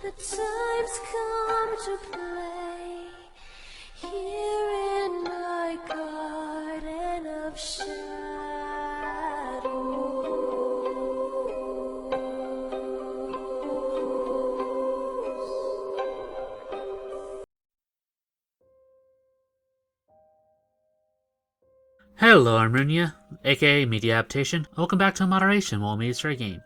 The time's come to play here in my garden of Hello, I'm Runia, aka Media Adaptation. Welcome back to Moderation while we for a game.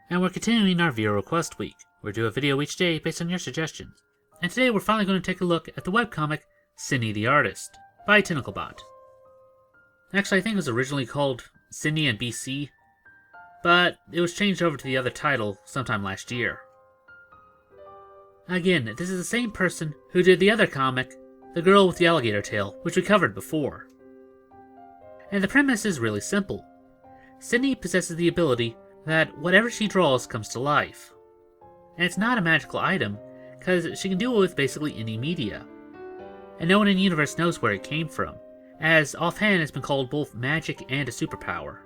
And we're continuing our viewer request week. We do a video each day based on your suggestions. And today we're finally going to take a look at the webcomic Cinny the Artist by Tentaclebot. Actually, I think it was originally called Cinny and BC, but it was changed over to the other title sometime last year. Again, this is the same person who did the other comic, The Girl with the Alligator Tail, which we covered before. And the premise is really simple. Cinny possesses the ability that whatever she draws comes to life. And it's not a magical item, because she can do it with basically any media. And no one in the universe knows where it came from, as offhand it's been called both magic and a superpower.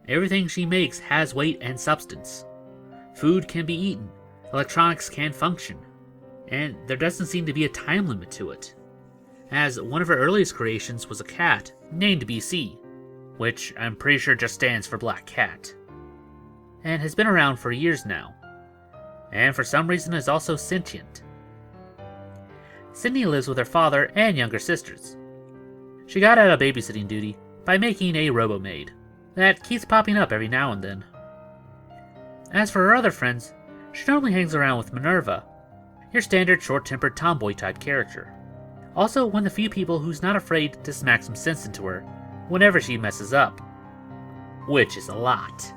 Everything she makes has weight and substance. Food can be eaten, electronics can function, and there doesn't seem to be a time limit to it, as one of her earliest creations was a cat named BC, which I'm pretty sure just stands for Black Cat, and has been around for years now, and for some reason is also sentient. Cinny lives with her father and younger sisters. She got out of babysitting duty by making a robo-maid that keeps popping up every now and then. As for her other friends, she normally hangs around with Minerva, your standard short-tempered tomboy type character. Also one of the few people who's not afraid to smack some sense into her whenever she messes up. Which is a lot.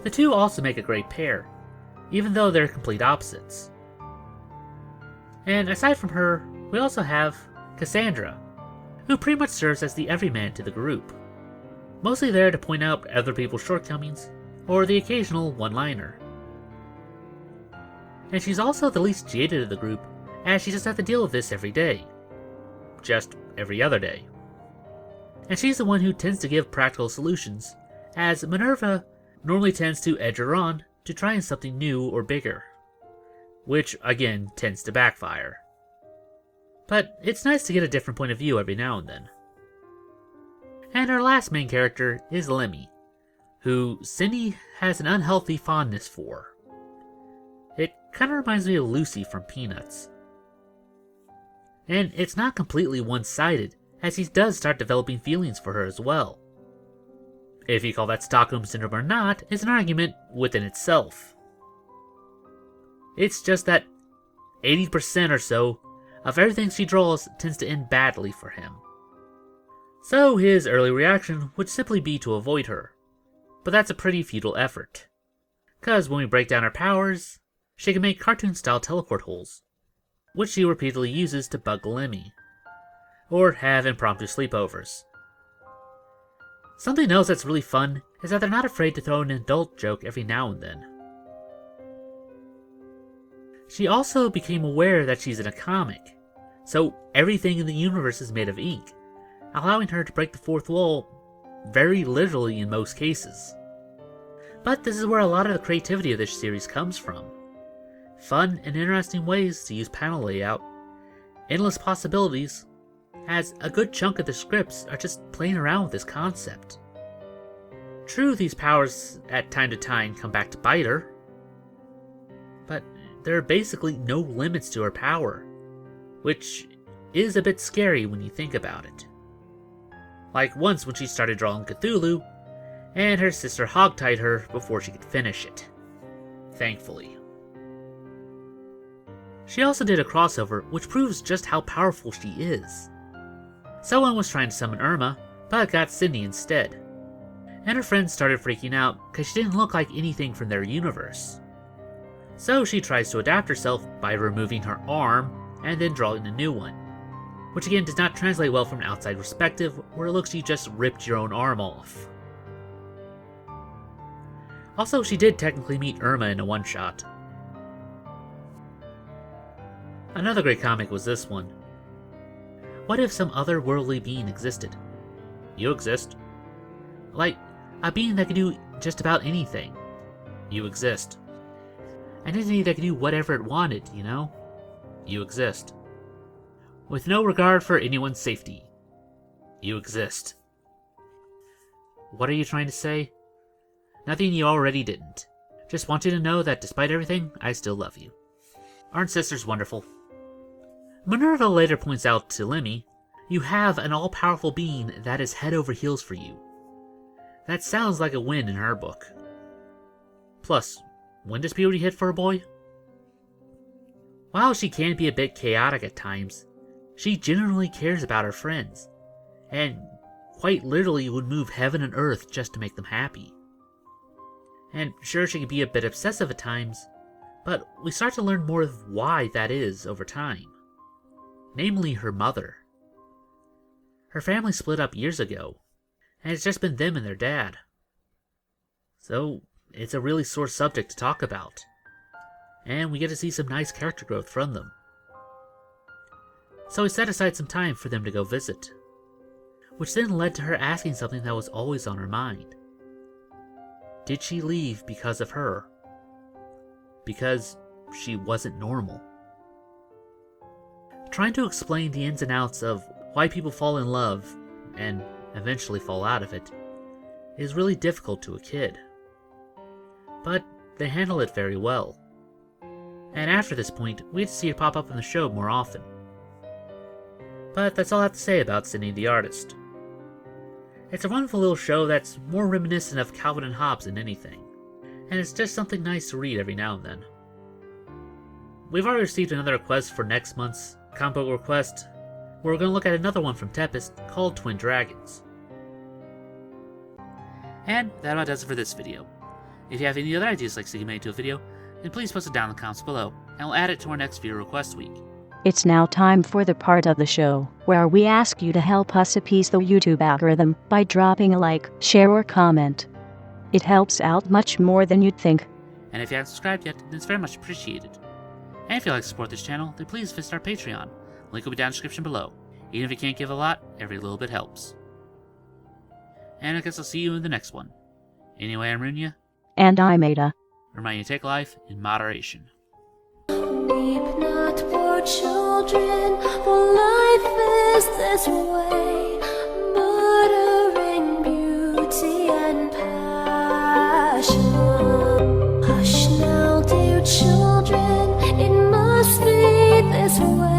The two also make a great pair, even though they're complete opposites. And aside from her, we also have Cassandra, who pretty much serves as the everyman to the group. Mostly there to point out other people's shortcomings, or the occasional one-liner. And she's also the least jaded of the group, as she doesn't have to deal with this every day. Just every other day. And she's the one who tends to give practical solutions, as Minerva normally tends to edge her on to trying something new or bigger. Which, again, tends to backfire. But it's nice to get a different point of view every now and then. And our last main character is Lemmy, who Cinny has an unhealthy fondness for. It kinda reminds me of Lucy from Peanuts. And it's not completely one-sided, as he does start developing feelings for her as well. If you call that Stockholm Syndrome or not is an argument within itself. It's just that 80% or so of everything she draws tends to end badly for him. So his early reaction would simply be to avoid her, but that's a pretty futile effort. Cause when we break down her powers, she can make cartoon-style teleport holes, which she repeatedly uses to bug Lemmy, or have impromptu sleepovers. Something else that's really fun is that they're not afraid to throw an adult joke every now and then. She also became aware that she's in a comic, so everything in the universe is made of ink, allowing her to break the fourth wall very literally in most cases. But this is where a lot of the creativity of this series comes from. Fun and interesting ways to use panel layout, endless possibilities, as a good chunk of the scripts are just playing around with this concept. True, these powers at time to time come back to bite her, but there are basically no limits to her power, which is a bit scary when you think about it. Like once when she started drawing Cthulhu, and her sister hogtied her before she could finish it. Thankfully. She also did a crossover which proves just how powerful she is. Someone was trying to summon Irma, but got Cinny instead. And her friends started freaking out because she didn't look like anything from their universe. So she tries to adapt herself by removing her arm and then drawing a new one, which again does not translate well from an outside perspective where it looks like you just ripped your own arm off. Also, she did technically meet Irma in a one-shot. Another great comic was this one. What if some otherworldly being existed? You exist. Like, a being that can do just about anything. You exist. An entity that can do whatever it wanted, you know? You exist. With no regard for anyone's safety. You exist. What are you trying to say? Nothing you already didn't. Just want you to know that despite everything, I still love you. Aren't sisters wonderful? Minerva later points out to Lemmy, you have an all-powerful being that is head over heels for you. That sounds like a win in her book. Plus, when does puberty hit for a boy? While she can be a bit chaotic at times, she genuinely cares about her friends, and quite literally would move heaven and earth just to make them happy. And sure, she can be a bit obsessive at times, but we start to learn more of why that is over time. Namely, her mother. Her family split up years ago, and it's just been them and their dad. So, it's a really sore subject to talk about, and we get to see some nice character growth from them. So we set aside some time for them to go visit, which then led to her asking something that was always on her mind. Did she leave because of her? Because she wasn't normal? Trying to explain the ins and outs of why people fall in love, and eventually fall out of it, is really difficult to a kid. But they handle it very well. And after this point, we get to see it pop up in the show more often. But that's all I have to say about Cinny the Artist. It's a wonderful little show that's more reminiscent of Calvin and Hobbes than anything, and it's just something nice to read every now and then. We've already received another request for next month's comic book request, where we're going to look at another one from Tempest called Twin Dragons. And that about does it for this video. If you have any other ideas like seeing made into a video, then please post it down in the comments below, and we'll add it to our next viewer request week. It's now time for the part of the show where we ask you to help us appease the YouTube algorithm by dropping a like, share, or comment. It helps out much more than you'd think. And if you haven't subscribed yet, then it's very much appreciated. And if you'd like to support this channel, then please visit our Patreon. Link will be down in the description below. Even if you can't give a lot, every little bit helps. And I guess I'll see you in the next one. Anyway, I'm Runya. And I'm Ada. Remind you to take life in moderation. Weep not, poor children, for life is this way, murdering beauty and passion. Hush now, dear children, it must be this way.